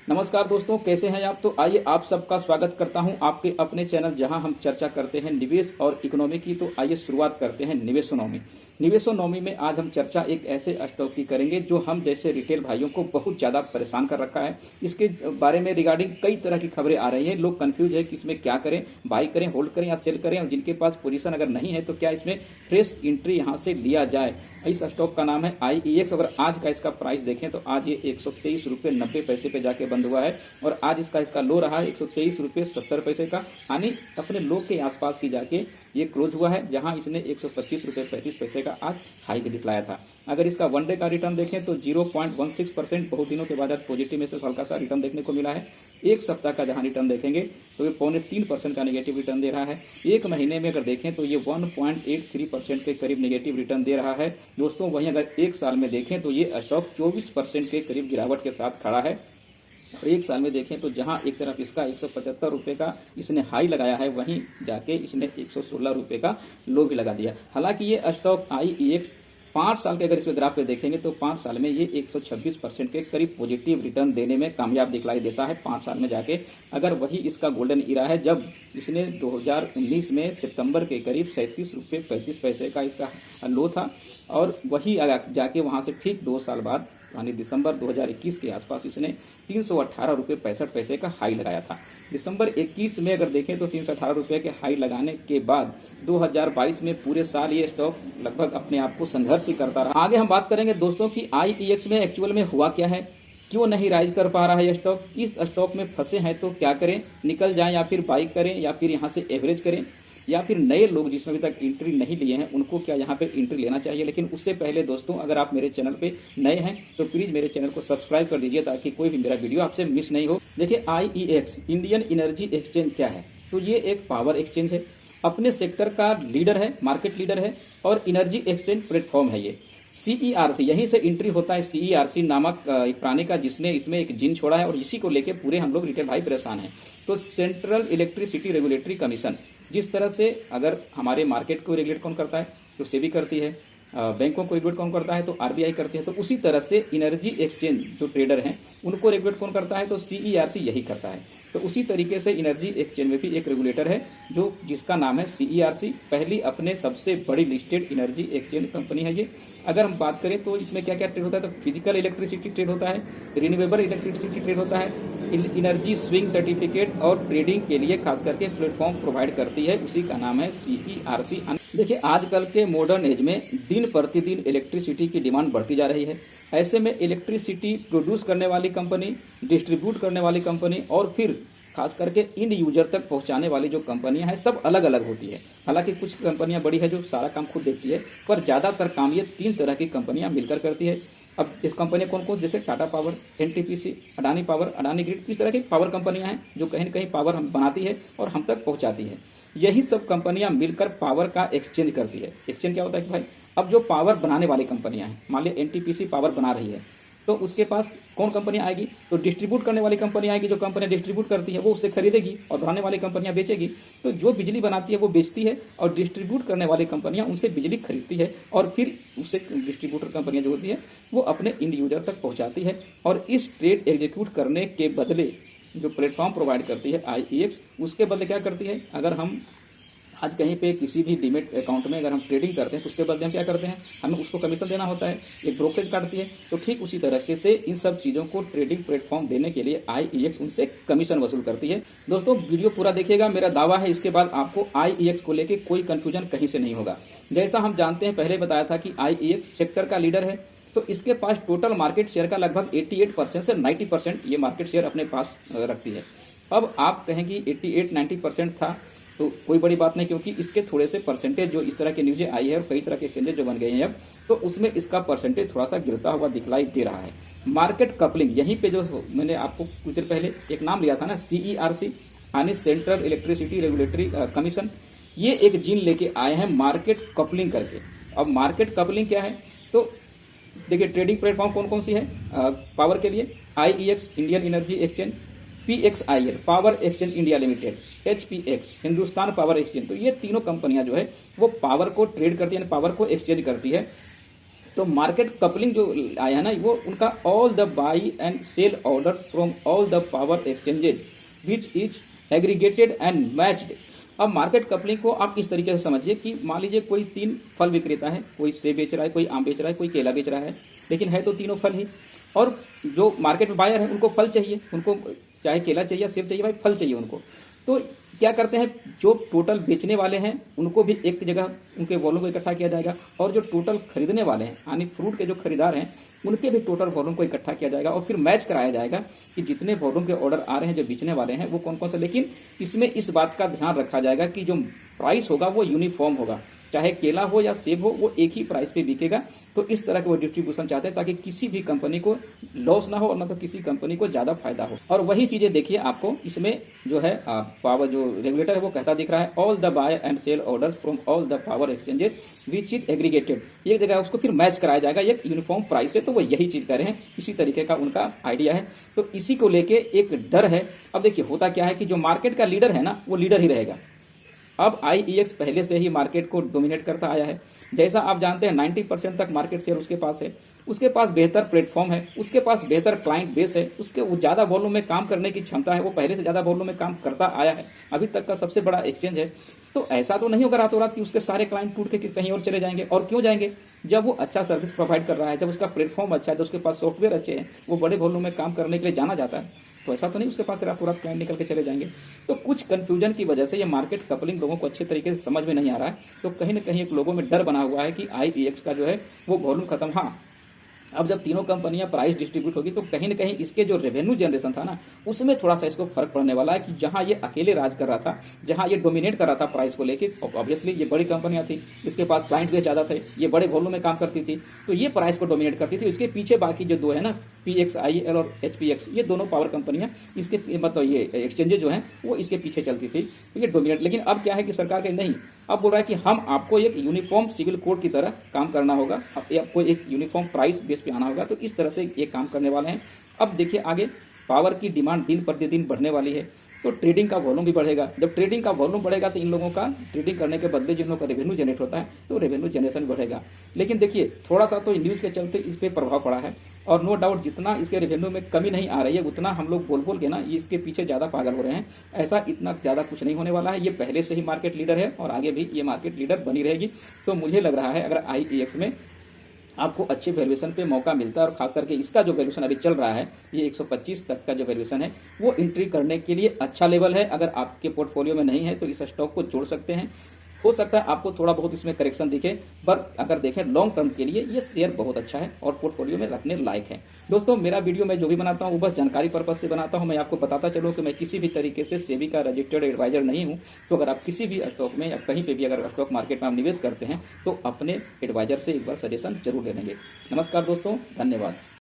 नमस्कार दोस्तों, कैसे हैं आप। तो आइए आप सबका स्वागत करता हूं आपके अपने चैनल जहां हम चर्चा करते हैं निवेश और इकोनॉमी की। तो आइए शुरुआत करते हैं निवेशोनॉमी। निवेशोनॉमी में आज हम चर्चा एक ऐसे स्टॉक की करेंगे जो हम जैसे रिटेल भाइयों को बहुत ज्यादा परेशान कर रखा है। इसके बारे में रिगार्डिंग कई तरह की खबरें आ रही है। लोग कंफ्यूज है कि इसमें क्या करें, बाई करें, होल्ड करें या सेल करें, और जिनके पास पोजीशन अगर नहीं है तो क्या इसमें फ्रेश एंट्री यहां से लिया जाए। इस स्टॉक का नाम है IEX। अगर आज का इसका प्राइस देखें तो आज ये 123 रुपये 90 पैसे पे जाके बंद हुआ है और आज इसका लो रहा है 123 रुपये 70 पैसे का, यानी अपने लो के आसपास ही जाके ये क्लोज हुआ है, जहां इसने 125 रुपये 35 पैसे का आज हाई दिखलाया था। अगर इसका वन डे का रिटर्न देखें तो 0.16% बहुत दिनों के बाद आज पॉजिटिव में से हल्का सा रिटर्न देखने को मिला है। एक सप्ताह का जहां रिटर्न देखेंगे तो ये 3.25% का नेगेटिव रिटर्न दे रहा है। एक महीने में अगर देखें तो ये 1.83% के करीब नेगेटिव रिटर्न दे रहा है दोस्तों। वहीं अगर एक साल में देखें तो ये स्टॉक 24% के करीब गिरावट के साथ खड़ा है। और एक साल में देखें तो जहां एक तरफ इसका 175 रुपए का इसने हाई लगाया है, वहीं जाके इसने 116 रुपए का लो भी लगा दिया। हालांकि ये स्टॉक IEX 5 साल के अगर इसमें ग्राफ पे देखेंगे तो 5 साल में ये 126% के करीब पॉजिटिव रिटर्न देने में कामयाब दिखलाई देता है 5 साल में जाके। अगर वही इसका गोल्डन इरा है जब इसने 2019 में सितंबर के करीब 37 रुपये 35 पैसे का इसका लो था, और वही जाके वहां से ठीक 2 साल बाद यानी दिसंबर 2021 के आसपास इसने 318 रुपये 65 पैसे का हाई लगाया था। दिसंबर 21 में अगर देखें तो 318 रुपये के हाई लगाने के बाद 2022 में पूरे साल ये स्टॉक लगभग अपने आप को संघर्ष ही करता रहा। आगे हम बात करेंगे दोस्तों कि IEX में एक्चुअल में हुआ क्या है, क्यों नहीं राइज कर पा रहा है ये स्टॉक। इस स्टॉक में फंसे हैं तो क्या करें, निकल जाएं या फिर बाई करें या फिर यहाँ से एवरेज करें, या फिर नए लोग जिसमें अभी तक एंट्री नहीं लिए हैं उनको क्या यहाँ पे एंट्री लेना चाहिए। लेकिन उससे पहले दोस्तों, अगर आप मेरे चैनल पे नए हैं तो प्लीज मेरे चैनल को सब्सक्राइब कर दीजिए ताकि कोई भी मेरा वीडियो आपसे मिस नहीं हो। देखिए IEX इंडियन एनर्जी एक्सचेंज क्या है, तो ये एक पावर एक्सचेंज है, अपने सेक्टर का लीडर है, मार्केट लीडर है और एनर्जी एक्सचेंज प्लेटफॉर्म है। ये CERC यहीं से एंट्री होता है। CERC नामक एक प्राणी का जिसने इसमें एक जिन छोड़ा है और इसी को लेके पूरे हम लोग रिटेल भाई परेशान हैं। तो सेंट्रल इलेक्ट्रिसिटी रेगुलेटरी कमीशन, जिस तरह से अगर हमारे मार्केट को रेगुलेट कौन करता है तो सेबी करती है, बैंकों को रेगुलेट कौन करता है तो RBI करती है, तो उसी तरह से एनर्जी एक्सचेंज जो ट्रेडर हैं उनको रेगुलेट कौन करता है तो CERC यही करता है। तो उसी तरीके से एनर्जी एक्सचेंज में भी एक रेगुलेटर है जो जिसका नाम है CERC, पहली अपने सबसे बड़ी लिस्टेड एनर्जी एक्सचेंज कंपनी है ये। अगर हम बात करें तो इसमें क्या क्या ट्रेड होता है तो फिजिकल इलेक्ट्रिसिटी ट्रेड होता है, रिन्यूएबल इलेक्ट्रिसिटी ट्रेड होता है, एनर्जी स्विंग सर्टिफिकेट और ट्रेडिंग के लिए खास करके प्लेटफॉर्म प्रोवाइड करती है, उसी का नाम है CERC। देखिए आजकल के मॉडर्न एज में दिन प्रतिदिन इलेक्ट्रिसिटी की डिमांड बढ़ती जा रही है। ऐसे में इलेक्ट्रिसिटी प्रोड्यूस करने वाली कंपनी, डिस्ट्रीब्यूट करने वाली कंपनी और फिर खास करके इंड यूजर तक पहुंचाने वाली जो कंपनियां हैं सब अलग अलग होती है। हालांकि कुछ कंपनियां बड़ी है जो सारा काम खुद देखती है, पर ज्यादातर काम ये 3 तरह की कंपनियां मिलकर करती है। अब इस कंपनियां कौन कौन, जैसे Tata power, NTPC, Adani power, Adani grid, इस तरह की पावर कंपनियां हैं जो कहीं न कहीं पावर हम बनाती है और हम तक पहुंचाती है। यही सब कंपनियां मिलकर पावर का एक्सचेंज करती है। एक्सचेंज क्या होता है कि भाई अब जो पावर बनाने वाली कंपनियां हैं, मान लिया NTPC पावर बना रही है तो उसके पास कौन कंपनियां आएगी तो डिस्ट्रीब्यूट करने वाली कंपनी आएगी। जो कंपनियां डिस्ट्रीब्यूट करती है वो उससे खरीदेगी और बनाने वाली कंपनियां बेचेगी। तो जो बिजली बनाती है वो बेचती है और डिस्ट्रीब्यूट करने वाली कंपनियां उनसे बिजली खरीदती है और फिर उससे डिस्ट्रीब्यूटर कंपनियां जो होती है वो अपने इंड यूजर तक पहुंचाती है। और इस ट्रेड एग्जीक्यूट करने के बदले जो प्लेटफॉर्म प्रोवाइड करती है IEX, उसके बदले क्या करती है, अगर हम आज कहीं पे किसी भी डीमेट अकाउंट में अगर हम ट्रेडिंग करते हैं तो उसके बदले हम क्या करते हैं, हमें उसको कमीशन देना होता है, एक ब्रोकरेज काटती है। तो ठीक उसी तरीके से इन सब चीजों को ट्रेडिंग प्लेटफॉर्म देने के लिए IEX उनसे कमीशन वसूल करती है। दोस्तों वीडियो पूरा देखिएगा, मेरा दावा है इसके बाद आपको IEX को लेकर कोई कंफ्यूजन कहीं से नहीं होगा। जैसा हम जानते हैं, पहले बताया था कि IEX सेक्टर का लीडर है, तो इसके पास टोटल मार्केट शेयर का लगभग 88% से 90% ये मार्केट शेयर अपने पास रखती है। अब आप कहेंगे 88-90% था तो कोई बड़ी बात नहीं, क्योंकि इसके थोड़े से परसेंटेज जो इस तरह की न्यूज़ें आई है और कई तरह के एक्सचेंजेस जो बन गए हैं अब, तो उसमें इसका परसेंटेज थोड़ा सा गिरता हुआ दिखलाई दे रहा है। मार्केट कपलिंग, यहीं पे जो मैंने आपको कुछ देर पहले एक नाम लिया था ना, CERC यानी सेंट्रल इलेक्ट्रिसिटी रेगुलेटरी कमीशन, ये एक जिन लेके आए हैं मार्केट कपलिंग करके। अब मार्केट कपलिंग क्या है तो देखिए ट्रेडिंग प्लेटफॉर्म कौन कौन सी है पावर के लिए, IEX Indian energy exchange, PXIL power exchange India limited, HPX Hindustan power exchange. तो ये तीनों कंपनियां जो है वो पावर को ट्रेड करती है, पावर को एक्सचेंज करती है। तो मार्केट कपलिंग जो आया है ना, वो उनका all the buy and sell orders from all the power exchanges which is aggregated and matched. अब मार्केट कपलिंग को आप इस तरीके से समझिए कि मान लीजिए कोई 3 फल विक्रेता है, कोई सेब बेच रहा है, कोई आम बेच रहा है, कोई केला बेच रहा है, लेकिन है तो तीनों फल ही। और जो मार्केट में बायर है उनको फल चाहिए, उनको चाहे केला चाहिए या सेब चाहिए, भाई फल चाहिए उनको। तो क्या करते हैं, जो टोटल बेचने वाले हैं उनको भी एक जगह उनके वॉल्यूम को इकट्ठा किया जाएगा, और जो टोटल खरीदने वाले हैं यानी फ्रूट के जो खरीदार हैं उनके भी टोटल वॉल्यूम को इकट्ठा किया जाएगा, और फिर मैच कराया जाएगा कि जितने वॉल्यूम के ऑर्डर आ रहे हैं जो बेचने वाले हैं वो कौन कौन से। लेकिन इसमें इस बात का ध्यान रखा जाएगा कि जो प्राइस होगा वो यूनिफॉर्म होगा, चाहे केला हो या सेब हो, वो एक ही प्राइस पे बिकेगा। तो इस तरह के वो डिस्ट्रीब्यूशन चाहते हैं ताकि किसी भी कंपनी को लॉस ना हो और ना तो किसी कंपनी को ज्यादा फायदा हो। और वही चीजें देखिए आपको इसमें जो है पावर जो रेगुलेटर है वो कहता दिख रहा है, all the buy and sell orders from all the power exchanges which is aggregated. एक जगह उसको फिर मैच कराया जाएगा एक यूनिफॉर्म प्राइस से। तो वो यही चीज कर रहे हैं, इसी तरीके का उनका आइडिया है। तो इसी को लेके एक डर है। अब देखिए होता क्या है कि जो मार्केट का लीडर है ना वो लीडर ही रहेगा। अब IEX पहले से ही मार्केट को डोमिनेट करता आया है। जैसा आप जानते हैं 90% तक मार्केट शेयर उसके पास है, उसके पास बेहतर प्लेटफॉर्म है, उसके पास बेहतर क्लाइंट बेस है, उसके ज्यादा वॉल्यूम में काम करने की क्षमता है, वो पहले से ज्यादा वॉल्यूम में काम करता आया है, अभी तक का सबसे बड़ा एक्सचेंज है। तो ऐसा तो नहीं होगा रातों रात कि उसके सारे क्लाइंट टूट के कहीं और चले जाएंगे। और क्यों जाएंगे, जब वो अच्छा सर्विस प्रोवाइड कर रहा है, जब उसका प्लेटफॉर्म अच्छा है, जब उसके पास सॉफ्टवेयर अच्छे हैं, वो बड़े वॉल्यूम में काम करने के लिए जाना जाता है, तो ऐसा तो नहीं उसके पास रातों रात क्लाइंट निकल के चले जाएंगे। तो कुछ कंफ्यूजन की वजह से ये मार्केट कपलिंग लोगों को अच्छे तरीके से समझ में नहीं आ रहा है। तो कहीं ना कहीं एक लोगों में डर बना हुआ है कि IEX का जो है वो वॉल्यूम खत्म। हाँ, अब जब तीनों कंपनियां प्राइस डिस्ट्रीब्यूट होगी तो कहीं ना कहीं इसके जो रेवेन्यू जनरेशन था ना उसमें थोड़ा सा इसको फर्क पड़ने वाला है कि जहां ये अकेले राज कर रहा था, जहां ये डोमिनेट कर रहा था प्राइस को लेके, ऑब्वियसली ये बड़ी कंपनियां थी, इसके पास क्लाइंट भी ज्यादा थे, ये बड़े वॉल्यूम में काम करती थी, तो ये प्राइस को डोमिनेट करती थी। इसके पीछे बाकी जो दो है ना, PXIL और HPX, ये दोनों पावर कंपनियां इसके मतलब ये एक्सचेंजेस जो है वो इसके पीछे चलती थी, तो ये डोमिनेट। लेकिन अब क्या है कि सरकार के नहीं, अब बोल रहा है कि हम आपको एक यूनिफॉर्म सिविल कोड की तरह काम करना होगा, आपको एक यूनिफॉर्म प्राइस बेस पे आना होगा। तो इस तरह से ये काम करने वाले हैं। अब देखिए आगे पावर की डिमांड दिन प्रतिदिन बढ़ने वाली है, तो ट्रेडिंग का वॉल्यूम भी बढ़ेगा। जब ट्रेडिंग का वॉल्यूम बढ़ेगा तो इन लोगों का ट्रेडिंग करने के बदले जिन लोगों का रेवेन्यू जनरेट होता है तो रेवेन्यू जनरेशन बढ़ेगा। लेकिन देखिए थोड़ा सा तो न्यूज के चलते इस पे प्रभाव पड़ा है, और नो डाउट जितना इसके रेवेन्यू में कमी नहीं आ रही है उतना हम लोग बोल बोल के ना इसके पीछे ज्यादा पागल हो रहे हैं। ऐसा इतना ज्यादा कुछ नहीं होने वाला है। ये पहले से ही मार्केट लीडर है और आगे भी ये मार्केट लीडर बनी रहेगी। तो मुझे लग रहा है अगर IEX में आपको अच्छे वैल्यूएशन पे मौका मिलता है, और खास करके इसका जो वैल्यूएशन अभी चल रहा है ये 125 तक का जो वैल्यूएशन है वो एंट्री करने के लिए अच्छा लेवल है। अगर आपके पोर्टफोलियो में नहीं है तो इस स्टॉक को जोड़ सकते हैं। हो सकता है आपको थोड़ा बहुत इसमें करेक्शन दिखे, पर अगर देखें लॉन्ग टर्म के लिए ये शेयर बहुत अच्छा है और पोर्टफोलियो में रखने लायक है। दोस्तों मेरा वीडियो मैं जो भी बनाता हूँ वो बस जानकारी पर्पज से बनाता हूँ। मैं आपको बताता चलूँ कि मैं किसी भी तरीके से सेबी का रजिस्टर्ड एडवाइजर नहीं हूँ। तो अगर आप किसी भी स्टॉक में या कहीं पे भी अगर स्टॉक मार्केट में आप निवेश करते हैं तो अपने एडवाइजर से एक बार सजेशन जरूर ले लेंगे। नमस्कार दोस्तों, धन्यवाद।